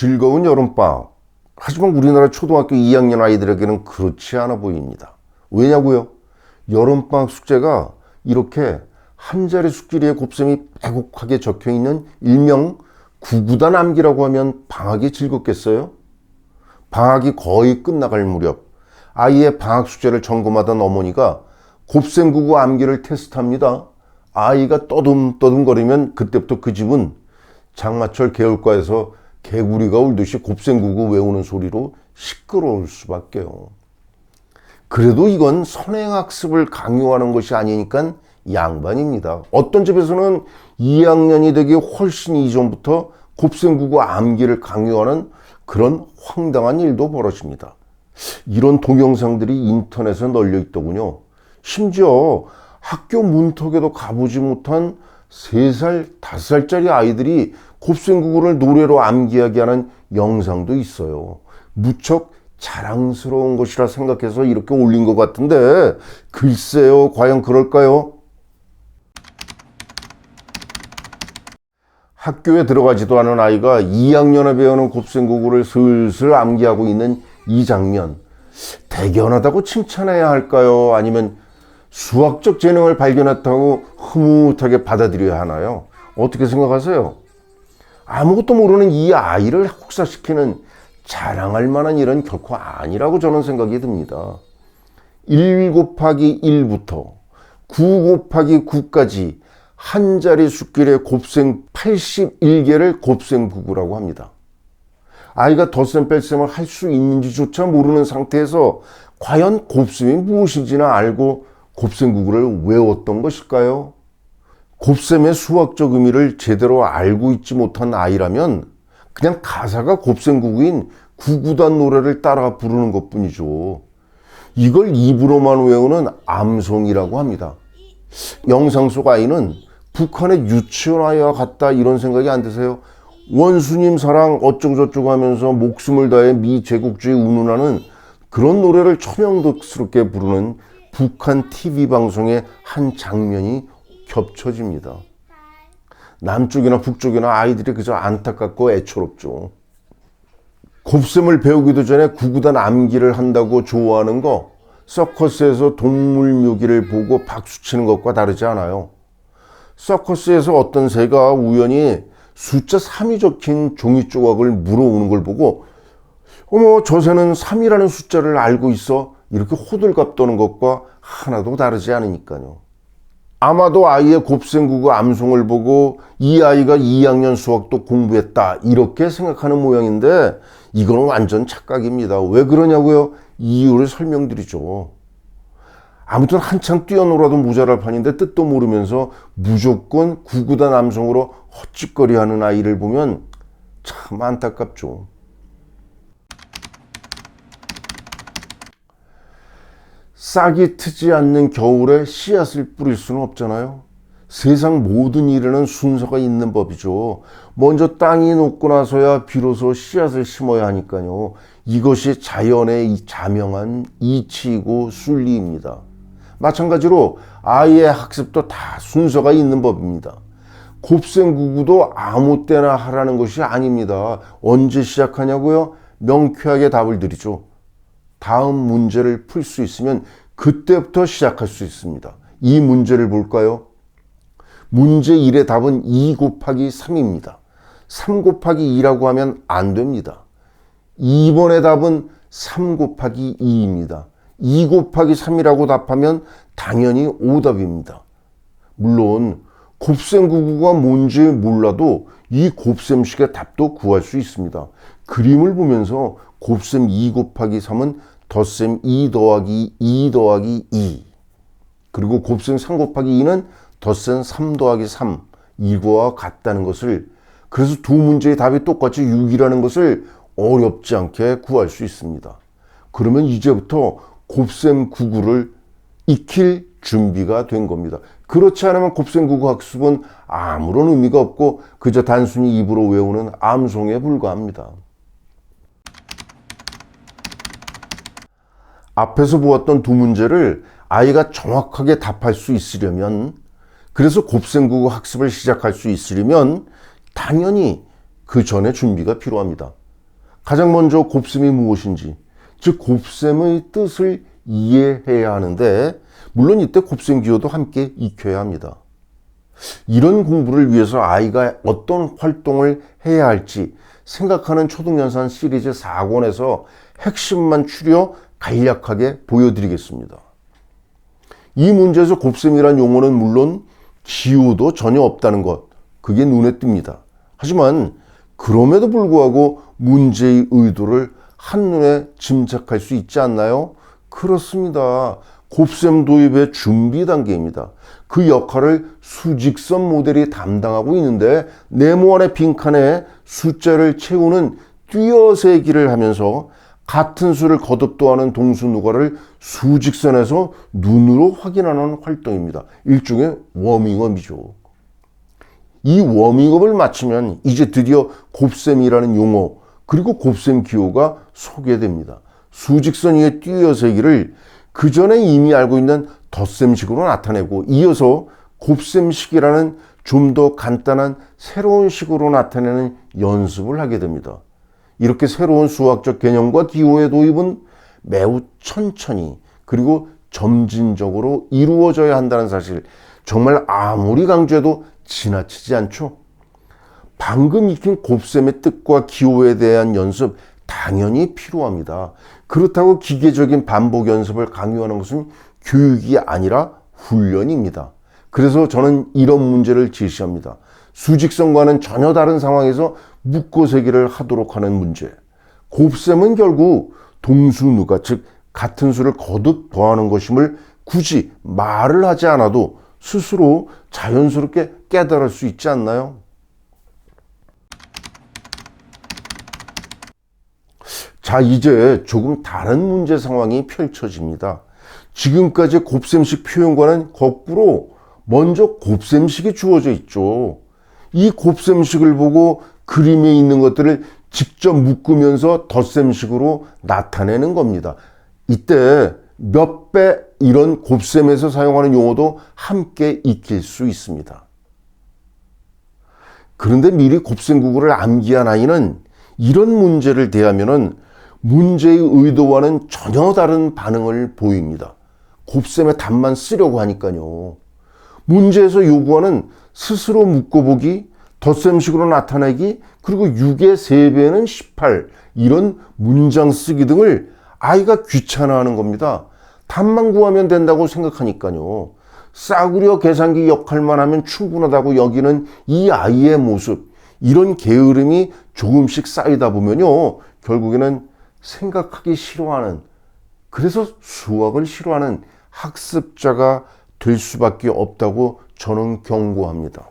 즐거운 여름방학. 하지만 우리나라 초등학교 2학년 아이들에게는 그렇지 않아 보입니다. 왜냐고요? 여름방학 숙제가 이렇게 한 자리 숫자리에 곱셈이 빼곡하게 적혀있는 일명 구구단 암기라고 하면 방학이 즐겁겠어요? 방학이 거의 끝나갈 무렵 아이의 방학 숙제를 점검하던 어머니가 곱셈 구구 암기를 테스트합니다. 아이가 떠듬떠듬거리면 그때부터 그 집은 장마철 개울가에서 개구리가 울듯이 곱셈 구구 외우는 소리로 시끄러울 수밖에요. 그래도 이건 선행학습을 강요하는 것이 아니니까 양반입니다. 어떤 집에서는 2학년이 되기 훨씬 이전부터 곱셈 구구 암기를 강요하는 그런 황당한 일도 벌어집니다. 이런 동영상들이 인터넷에 널려 있더군요. 심지어 학교 문턱에도 가보지 못한 3살, 5살짜리 아이들이 곱셈 구구를 노래로 암기하게 하는 영상도 있어요. 무척 자랑스러운 것이라 생각해서 이렇게 올린 것 같은데 글쎄요, 과연 그럴까요? 학교에 들어가지도 않은 아이가 2학년에 배우는 곱셈 구구를 슬슬 암기하고 있는 이 장면, 대견하다고 칭찬해야 할까요? 아니면 수학적 재능을 발견했다고 흐뭇하게 받아들여야 하나요? 어떻게 생각하세요? 아무것도 모르는 이 아이를 혹사시키는 자랑할 만한 일은 결코 아니라고 저는 생각이 듭니다. 1 곱하기 1부터 9 곱하기 9까지 한 자리 숫길의 곱셈 81개를 곱셈 구구라고 합니다. 아이가 덧셈 뺄셈을 할 수 있는지조차 모르는 상태에서 과연 곱셈이 무엇인지나 알고 곱셈 구구를 외웠던 것일까요? 곱셈의 수학적 의미를 제대로 알고 있지 못한 아이라면 그냥 가사가 곱셈 구구인 구구단 노래를 따라 부르는 것뿐이죠. 이걸 입으로만 외우는 암송이라고 합니다. 영상 속 아이는 북한의 유치원 아이와 같다 이런 생각이 안 드세요? 원수님 사랑 어쩌고저쩌고 하면서 목숨을 다해 미 제국주의 운운하는 그런 노래를 처명덕스럽게 부르는 북한 TV 방송의 한 장면이 겹쳐집니다. 남쪽이나 북쪽이나 아이들이 그저 안타깝고 애처롭죠. 곱셈을 배우기도 전에 구구단 암기를 한다고 좋아하는 거 서커스에서 동물 묘기를 보고 박수치는 것과 다르지 않아요. 서커스에서 어떤 새가 우연히 숫자 3이 적힌 종이 조각을 물어오는 걸 보고 어머 저 새는 3이라는 숫자를 알고 있어 이렇게 호들갑 떠는 것과 하나도 다르지 않으니까요. 아마도 아이의 곱셈 구구 암송을 보고 이 아이가 2학년 수학도 공부했다 이렇게 생각하는 모양인데 이거는 완전 착각입니다. 왜 그러냐고요? 이유를 설명드리죠. 아무튼 한참 뛰어놀아도 모자랄 판인데 뜻도 모르면서 무조건 구구단 암송으로 헛짓거리하는 아이를 보면 참 안타깝죠. 싹이 트지 않는 겨울에 씨앗을 뿌릴 수는 없잖아요. 세상 모든 일에는 순서가 있는 법이죠. 먼저 땅이 녹고 나서야 비로소 씨앗을 심어야 하니까요. 이것이 자연의 자명한 이치이고 순리입니다. 마찬가지로 아이의 학습도 다 순서가 있는 법입니다. 곱셈 구구도 아무 때나 하라는 것이 아닙니다. 언제 시작하냐고요? 명쾌하게 답을 드리죠. 다음 문제를 풀 수 있으면 그때부터 시작할 수 있습니다. 이 문제를 볼까요? 문제 1의 답은 2 곱하기 3입니다. 3 곱하기 2라고 하면 안 됩니다. 2번의 답은 3 곱하기 2입니다. 2 곱하기 3이라고 답하면 당연히 오답입니다. 물론 곱셈 구구가 뭔지 몰라도 이 곱셈식의 답도 구할 수 있습니다. 그림을 보면서 곱셈 2 곱하기 3은 덧셈 2 더하기 2 더하기 2 그리고 곱셈 3 곱하기 2는 덧셈 3 더하기 3 이거와 같다는 것을, 그래서 두 문제의 답이 똑같이 6이라는 것을 어렵지 않게 구할 수 있습니다. 그러면 이제부터 곱셈 구구를 익힐 준비가 된 겁니다. 그렇지 않으면 곱셈 구구 학습은 아무런 의미가 없고 그저 단순히 입으로 외우는 암송에 불과합니다. 앞에서 보았던 두 문제를 아이가 정확하게 답할 수 있으려면, 그래서 곱셈 구구 학습을 시작할 수 있으려면 당연히 그 전에 준비가 필요합니다. 가장 먼저 곱셈이 무엇인지, 즉 곱셈의 뜻을 이해해야 하는데, 물론 이때 곱셈 기호도 함께 익혀야 합니다. 이런 공부를 위해서 아이가 어떤 활동을 해야 할지 생각하는 초등연산 시리즈 4권에서 핵심만 추려 간략하게 보여드리겠습니다. 이 문제에서 곱셈이란 용어는 물론 기호도 전혀 없다는 것, 그게 눈에 띕니다. 하지만 그럼에도 불구하고 문제의 의도를 한눈에 짐작할 수 있지 않나요? 그렇습니다. 곱셈 도입의 준비 단계입니다. 그 역할을 수직선 모델이 담당하고 있는데, 네모안의 빈칸에 숫자를 채우는 띄어세기를 하면서 같은 수를 거듭도하는 동수 누가를 수직선에서 눈으로 확인하는 활동입니다. 일종의 워밍업이죠. 이 워밍업을 마치면 이제 드디어 곱셈이라는 용어, 그리고 곱셈 기호가 소개됩니다. 수직선 위의 띄어세기를 그 전에 이미 알고 있는 덧셈식으로 나타내고, 이어서 곱셈식이라는 좀 더 간단한 새로운 식으로 나타내는 연습을 하게 됩니다. 이렇게 새로운 수학적 개념과 기호의 도입은 매우 천천히 그리고 점진적으로 이루어져야 한다는 사실, 정말 아무리 강조해도 지나치지 않죠. 방금 익힌 곱셈의 뜻과 기호에 대한 연습 당연히 필요합니다. 그렇다고 기계적인 반복 연습을 강요하는 것은 교육이 아니라 훈련입니다. 그래서 저는 이런 문제를 제시합니다. 수직선과는 전혀 다른 상황에서 묶어세기를 하도록 하는 문제. 곱셈은 결국 동수누가, 즉 같은 수를 거듭 더하는 것임을 굳이 말을 하지 않아도 스스로 자연스럽게 깨달을 수 있지 않나요? 자, 이제 조금 다른 문제 상황이 펼쳐집니다. 지금까지 곱셈식 표현과는 거꾸로 먼저 곱셈식이 주어져 있죠. 이 곱셈식을 보고 그림에 있는 것들을 직접 묶으면서 덧셈식으로 나타내는 겁니다. 이때 몇 배 이런 곱셈에서 사용하는 용어도 함께 익힐 수 있습니다. 그런데 미리 곱셈구구를 암기한 아이는 이런 문제를 대하면은 문제의 의도와는 전혀 다른 반응을 보입니다. 곱셈의 답만 쓰려고 하니까요. 문제에서 요구하는 스스로 묶어보기, 덧셈식으로 나타내기, 그리고 6의 3배는 18, 이런 문장 쓰기 등을 아이가 귀찮아하는 겁니다. 답만 구하면 된다고 생각하니까요. 싸구려 계산기 역할만 하면 충분하다고 여기는 이 아이의 모습, 이런 게으름이 조금씩 쌓이다 보면요, 결국에는 생각하기 싫어하는, 그래서 수학을 싫어하는 학습자가 될 수밖에 없다고 저는 경고합니다.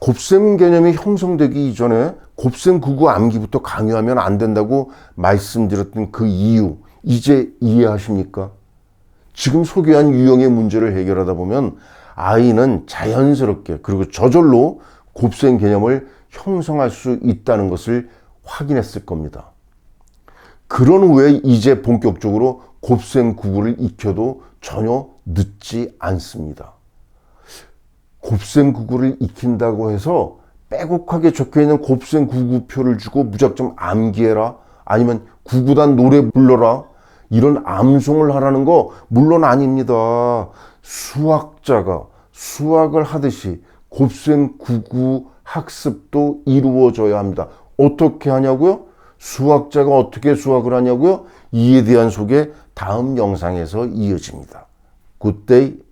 곱셈 개념이 형성되기 이전에 곱셈 구구 암기부터 강요하면 안 된다고 말씀드렸던 그 이유, 이제 이해하십니까? 지금 소개한 유형의 문제를 해결하다 보면 아이는 자연스럽게 그리고 저절로 곱셈 개념을 형성할 수 있다는 것을 확인했을 겁니다. 그런 후에 이제 본격적으로 곱셈 구구를 익혀도 전혀 늦지 않습니다. 곱셈 구구를 익힌다고 해서 빼곡하게 적혀있는 곱셈 구구표를 주고 무작정 암기해라, 아니면 구구단 노래 불러라, 이런 암송을 하라는 거 물론 아닙니다. 수학자가 수학을 하듯이 곱셈 구구 학습도 이루어져야 합니다. 어떻게 하냐고요? 수학자가 어떻게 수학을 하냐고요? 이에 대한 소개 다음 영상에서 이어집니다. 굿데이.